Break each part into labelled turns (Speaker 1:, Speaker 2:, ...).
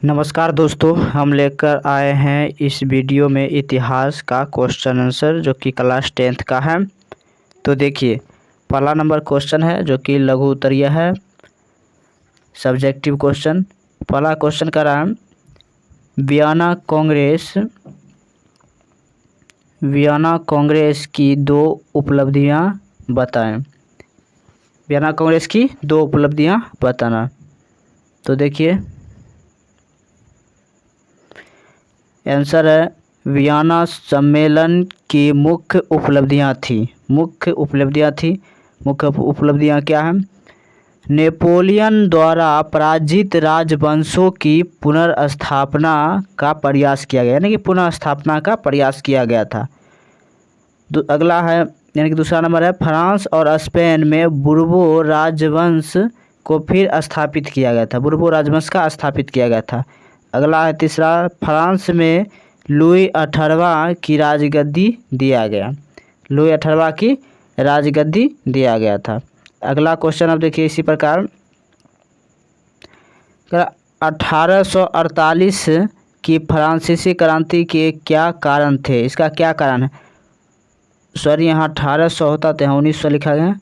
Speaker 1: नमस्कार दोस्तों, हम लेकर आए हैं इस वीडियो में इतिहास का क्वेश्चन आंसर जो कि क्लास 10th का है। तो देखिए, पहला नंबर क्वेश्चन है जो कि लघु उत्तरीय है, सब्जेक्टिव क्वेश्चन। पहला क्वेश्चन का नाम वियना कांग्रेस की दो उपलब्धियां बताएं। वियना कांग्रेस की दो उपलब्धियां बताना। तो देखिए, आंसर है वियना सम्मेलन की मुख्य उपलब्धियां उपलब्धियां क्या हैं? नेपोलियन द्वारा पराजित राजवंशों की पुनर्स्थापना का प्रयास किया गया, यानी कि पुनर्स्थापना का प्रयास किया गया था। अगला है, यानी कि दूसरा नंबर है, फ्रांस और स्पेन में बुर्बो राजवंश को फिर स्थापित किया गया था। बुर्बो राजवंश का स्थापित किया गया था। अगला है तीसरा, फ्रांस में लुई 18वां की राजगद्दी दिया गया। लुई 18वां की राजगद्दी दिया गया था। अगला क्वेश्चन अब देखिए इसी प्रकार, 1848 की फ्रांसीसी क्रांति के क्या कारण थे? इसका क्या कारण है? सॉरी, यहाँ 1800 होता तो यहाँ 1900 लिखा गया।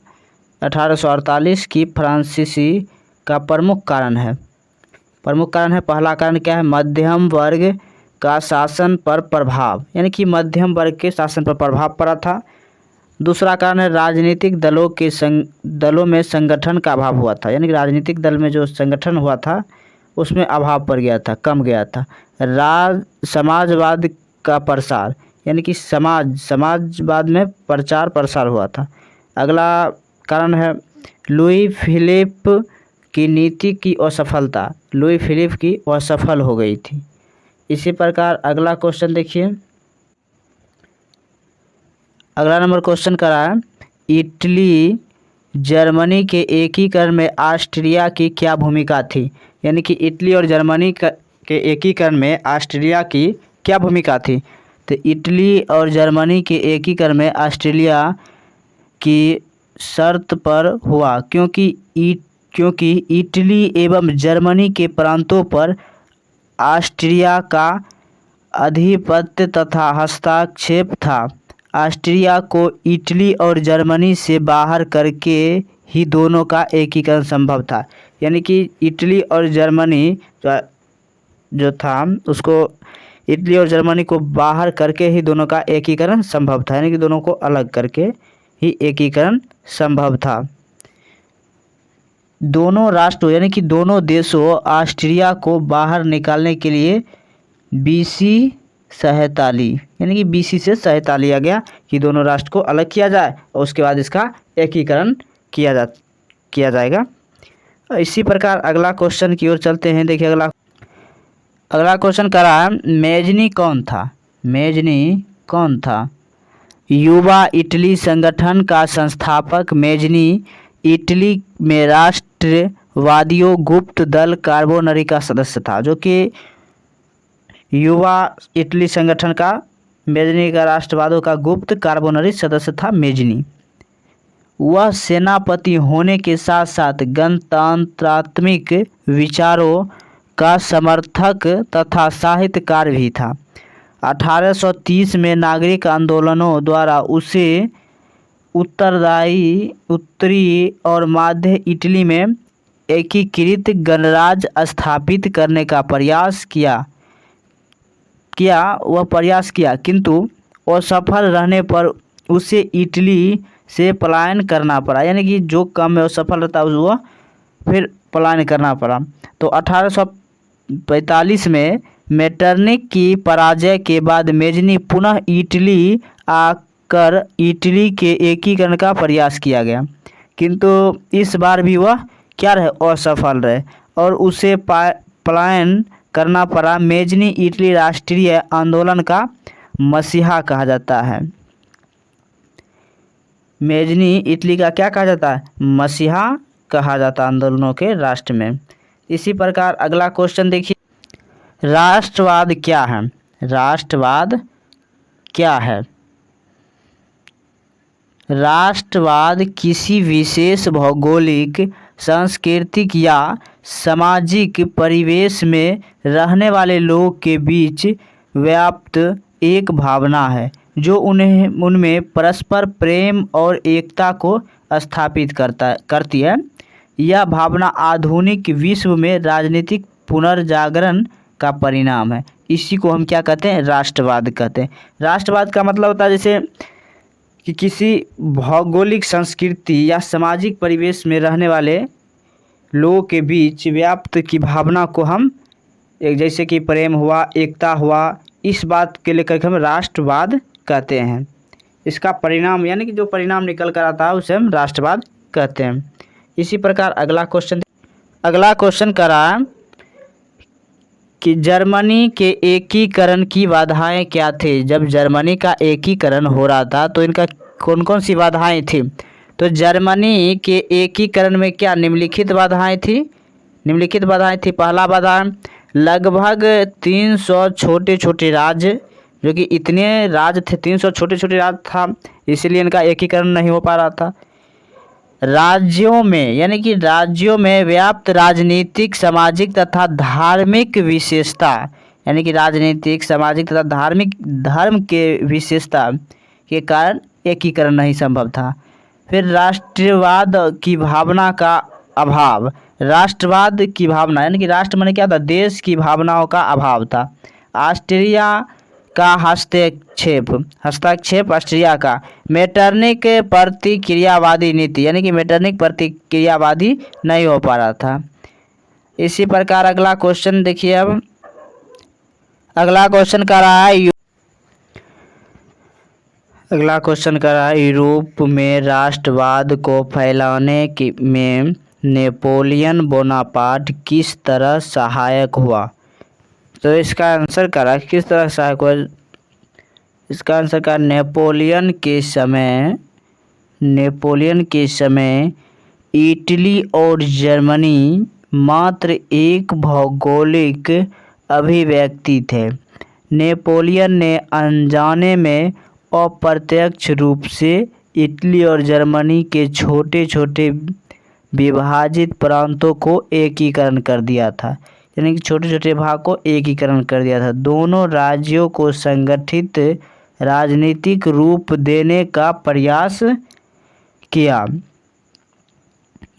Speaker 1: 1848 की फ्रांसीसी का प्रमुख कारण है। पहला कारण क्या है? मध्यम वर्ग का शासन पर प्रभाव, यानी कि मध्यम वर्ग के शासन पर प्रभाव पड़ा था। दूसरा कारण है राजनीतिक दलों में संगठन का अभाव हुआ था, यानी कि राजनीतिक दल में जो संगठन हुआ था उसमें अभाव पड़ गया था, कम गया था। समाजवाद का प्रसार, यानी कि समाजवाद में प्रचार प्रसार हुआ था। अगला कारण है लुई फिलिप की नीति की असफलता। लुई फिलिप की असफल हो गई थी। इसी प्रकार अगला क्वेश्चन देखिए, अगला नंबर क्वेश्चन कर रहा है, इटली जर्मनी के एकीकरण में ऑस्ट्रिया की क्या भूमिका थी? यानी कि इटली और जर्मनी के एकीकरण में ऑस्ट्रिया की क्या भूमिका थी? तो इटली और जर्मनी के एकीकरण में ऑस्ट्रिया की शर्त पर हुआ, क्योंकि इटली एवं जर्मनी के प्रांतों पर ऑस्ट्रिया का आधिपत्य तथा हस्तक्षेप था। ऑस्ट्रिया को इटली और जर्मनी से बाहर करके ही दोनों का एकीकरण संभव था। यानी कि इटली और जर्मनी जो था उसको, इटली और जर्मनी को बाहर करके ही दोनों का एकीकरण संभव था, यानी कि दोनों को अलग करके ही एकीकरण संभव था। दोनों राष्ट्रों, यानी कि दोनों देशों ऑस्ट्रिया को बाहर निकालने के लिए बीसी सहायता ली, यानी कि बीसी से सहायता लिया गया कि दोनों राष्ट्र को अलग किया जाए और उसके बाद इसका एकीकरण किया जाएगा। इसी प्रकार अगला क्वेश्चन की ओर चलते हैं। देखिए, अगला क्वेश्चन कर रहा है, मेजनी कौन था? युवा इटली संगठन का संस्थापक मेजनी इटली में राष्ट्रवादियों गुप्त दल कार्बोनरी का सदस्य था। जो कि युवा इटली संगठन का मेजनी का राष्ट्रवादियों का गुप्त कार्बोनरी सदस्य था मेजनी। वह सेनापति होने के साथ साथ गणतंत्रात्मक विचारों का समर्थक तथा साहित्यकार भी था। 1830 में नागरिक आंदोलनों द्वारा उसे उत्तरी और मध्य इटली में एकीकृत गणराज्य स्थापित करने का प्रयास किया, किंतु असफल रहने पर उसे इटली से पलायन करना पड़ा, यानी कि जो काम में असफल रहता है वो फिर पलायन करना पड़ा। तो 1845 में मेटरनिक की पराजय के बाद मेजनी पुनः इटली आकर इटली के एकीकरण का प्रयास किया गया, किंतु इस बार भी वह क्या रहे? असफल रहे और उसे पलायन करना पड़ा। मेजनी इटली राष्ट्रीय आंदोलन का मसीहा कहा जाता है। मेजनी इटली का क्या कहा जाता है? मसीहा कहा जाता आंदोलनों के राष्ट्र में। इसी प्रकार अगला क्वेश्चन देखिए, राष्ट्रवाद क्या है? राष्ट्रवाद किसी विशेष भौगोलिक, सांस्कृतिक या सामाजिक परिवेश में रहने वाले लोगों के बीच व्याप्त एक भावना है जो उन्हें उनमें परस्पर प्रेम और एकता को स्थापित करती है। यह भावना आधुनिक विश्व में राजनीतिक पुनर्जागरण का परिणाम है। इसी को हम क्या कहते हैं? राष्ट्रवाद कहते हैं। राष्ट्रवाद का मतलब होता है जैसे कि किसी भौगोलिक संस्कृति या सामाजिक परिवेश में रहने वाले लोगों के बीच व्याप्त की भावना को हम एक जैसे कि प्रेम हुआ, एकता हुआ, इस बात के लेकर के हम राष्ट्रवाद कहते हैं। इसका परिणाम यानी कि जो परिणाम निकल कर आता है उसे हम राष्ट्रवाद कहते हैं। इसी प्रकार अगला क्वेश्चन कर रहा है कि जर्मनी के एकीकरण की बाधाएं क्या थी? जब जर्मनी का एकीकरण हो रहा था तो इनका कौन कौन सी बाधाएं थी? तो जर्मनी के एकीकरण में क्या निम्नलिखित बाधाएं थी? पहला बाधा, लगभग 300 छोटे छोटे राज्य, जो कि इतने राज्य थे, 300 छोटे छोटे राज्य था, इसीलिए इनका एकीकरण नहीं हो पा रहा था। राज्यों में व्याप्त राजनीतिक, सामाजिक तथा धार्मिक विशेषता, यानी कि राजनीतिक, सामाजिक तथा धार्मिक धर्म के विशेषता के कारण एकीकरण नहीं संभव था। फिर राष्ट्रवाद की भावना का अभाव। राष्ट्रवाद की भावना यानी कि राष्ट्र माने क्या था? देश की भावनाओं का अभाव था। ऑस्ट्रिया का हस्तक्षेप ऑस्ट्रिया का मेटरनिक प्रतिक्रियावादी नीति, यानी कि मेटरनिक प्रतिक्रियावादी नहीं हो पा रहा था। इसी प्रकार अगला क्वेश्चन देखिए। अब अगला क्वेश्चन कर रहा है यूरोप में राष्ट्रवाद को फैलाने में नेपोलियन बोनापार्ट किस तरह सहायक हुआ? तो इसका आंसर करा किस तरह सहायक हुआ? इसका आंसर का नेपोलियन के समय इटली और जर्मनी मात्र एक भौगोलिक अभिव्यक्ति थे। नेपोलियन ने अनजाने में अप्रत्यक्ष रूप से इटली और जर्मनी के छोटे छोटे विभाजित प्रांतों को एकीकरण कर दिया था, यानी कि छोटे छोटे भाग को एकीकरण कर दिया था। दोनों राज्यों को संगठित राजनीतिक रूप देने का प्रयास किया।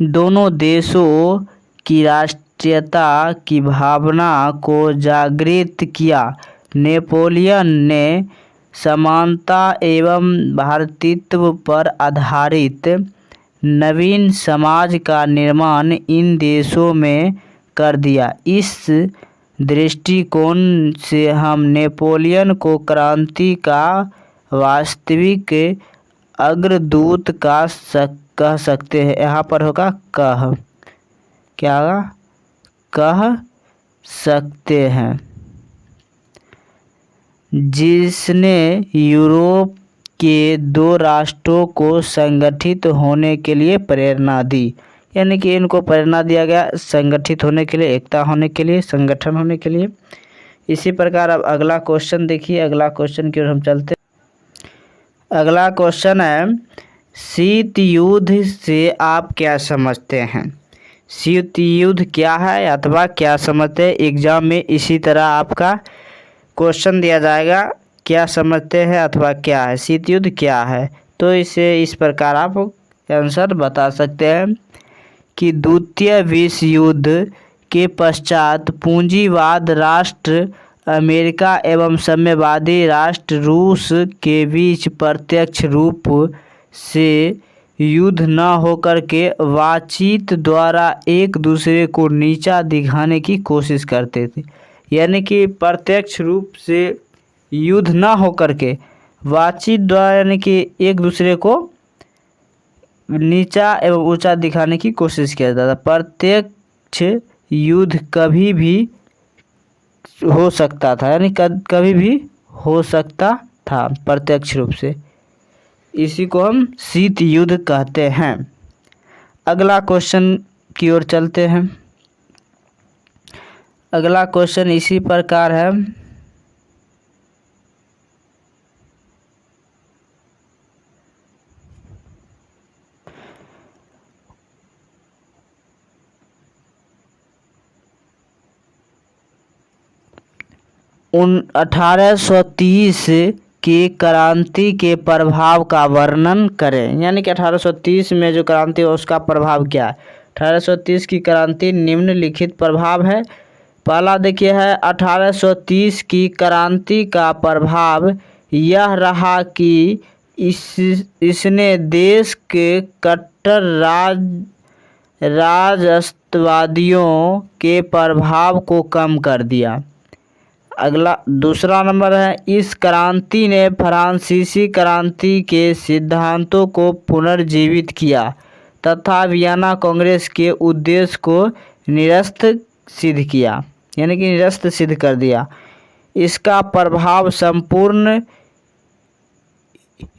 Speaker 1: दोनों देशों की राष्ट्रीयता की भावना को जागृत किया। नेपोलियन ने समानता एवं भ्रातृत्व पर आधारित नवीन समाज का निर्माण इन देशों में कर दिया। इस दृष्टिकोण से हम नेपोलियन को क्रांति का वास्तविक अग्रदूत कह सकते हैं। यहाँ पर होगा कह सकते हैं, जिसने यूरोप के दो राष्ट्रों को संगठित होने के लिए प्रेरणा दी। यानी कि इनको प्रेरणा दिया गया संगठित होने के लिए, एकता होने के लिए, संगठन होने के लिए। इसी प्रकार अब अगला क्वेश्चन देखिए। अगला क्वेश्चन की ओर हम चलते हैं। अगला क्वेश्चन है, शीत युद्ध से आप क्या समझते हैं? शीत युद्ध क्या है अथवा क्या समझते हैं? एग्जाम में इसी तरह आपका क्वेश्चन दिया जाएगा, क्या समझते हैं अथवा क्या है, शीत युद्ध क्या है? तो इसे इस प्रकार आप आंसर बता सकते हैं कि द्वितीय विश्व युद्ध के पश्चात पूंजीवाद राष्ट्र अमेरिका एवं साम्यवादी राष्ट्र रूस के बीच प्रत्यक्ष रूप से युद्ध न होकर के बातचीत द्वारा एक दूसरे को नीचा दिखाने की कोशिश करते थे। यानी कि प्रत्यक्ष रूप से युद्ध न होकर के बातचीत द्वारा, यानी कि एक दूसरे को नीचा एवं ऊंचा दिखाने की कोशिश किया जाता था। प्रत्यक्ष युद्ध कभी भी हो सकता था, यानी कभी भी हो सकता था प्रत्यक्ष रूप से। इसी को हम शीत युद्ध कहते हैं। अगला क्वेश्चन की ओर चलते हैं। अगला क्वेश्चन इसी प्रकार है, 1830 की क्रांति के प्रभाव का वर्णन करें। यानी कि 1830 में जो क्रांति है उसका प्रभाव क्या है। 1830 की क्रांति निम्नलिखित प्रभाव है। पहला देखिए है 1830 की क्रांति का प्रभाव यह रहा कि इसने देश के कट्टर राजस्थवादियों के प्रभाव को कम कर दिया। अगला दूसरा नंबर है, इस क्रांति ने फ्रांसीसी क्रांति के सिद्धांतों को पुनर्जीवित किया तथा वियना कांग्रेस के उद्देश्य को निरस्त सिद्ध किया, यानी कि निरस्त सिद्ध कर दिया। इसका प्रभाव संपूर्ण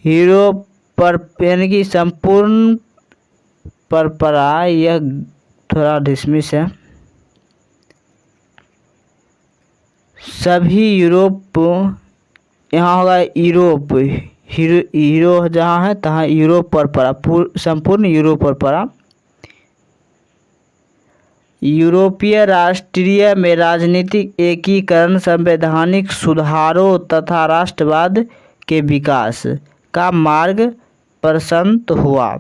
Speaker 1: यूरोप पर, यानी कि संपूर्ण पर पड़ा। यह थोड़ा डिसमिस है। सभी यूरोप, यहाँ होगा यूरोप, हीरो जहाँ है तहाँ यूरोप पर पड़ा, संपूर्ण यूरोप पर पड़ा। यूरोपीय राष्ट्रीय में राजनीतिक एकीकरण, संवैधानिक सुधारों तथा राष्ट्रवाद के विकास का मार्ग प्रशस्त हुआ।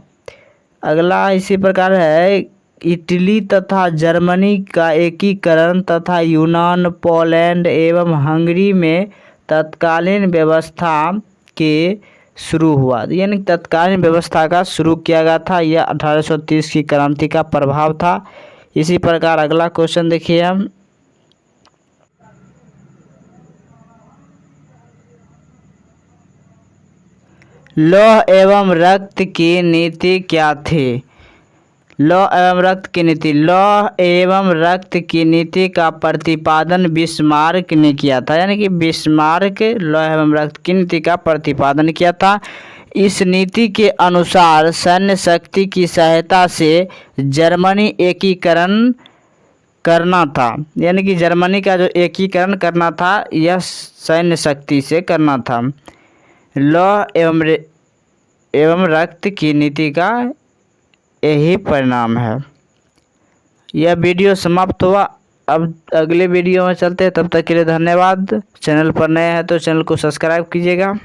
Speaker 1: अगला इसी प्रकार है, इटली तथा जर्मनी का एकीकरण तथा यूनान, पोलैंड एवं हंगरी में तत्कालीन व्यवस्था के शुरू हुआ। यानी तत्कालीन व्यवस्था का शुरू किया गया था। यह 1830 की क्रांति का प्रभाव था। इसी प्रकार अगला क्वेश्चन देखिए हम, लौह एवं रक्त की नीति क्या थी। लौह एवं रक्त की नीति, लौह एवं रक्त की नीति का प्रतिपादन बिस्मार्क ने किया था। यानी कि बिस्मार्क लौह एवं रक्त की नीति का प्रतिपादन किया था। इस नीति के अनुसार सैन्य शक्ति की सहायता से जर्मनी एकीकरण करना था। यानी कि जर्मनी का जो एकीकरण करना था यह सैन्य शक्ति से करना था। लौह एवं रक्त की नीति का यही परिणाम है। यह वीडियो समाप्त हुआ। अब अगले वीडियो में चलते हैं, तब तक के लिए धन्यवाद। चैनल पर नए हैं तो चैनल को सब्सक्राइब कीजिएगा।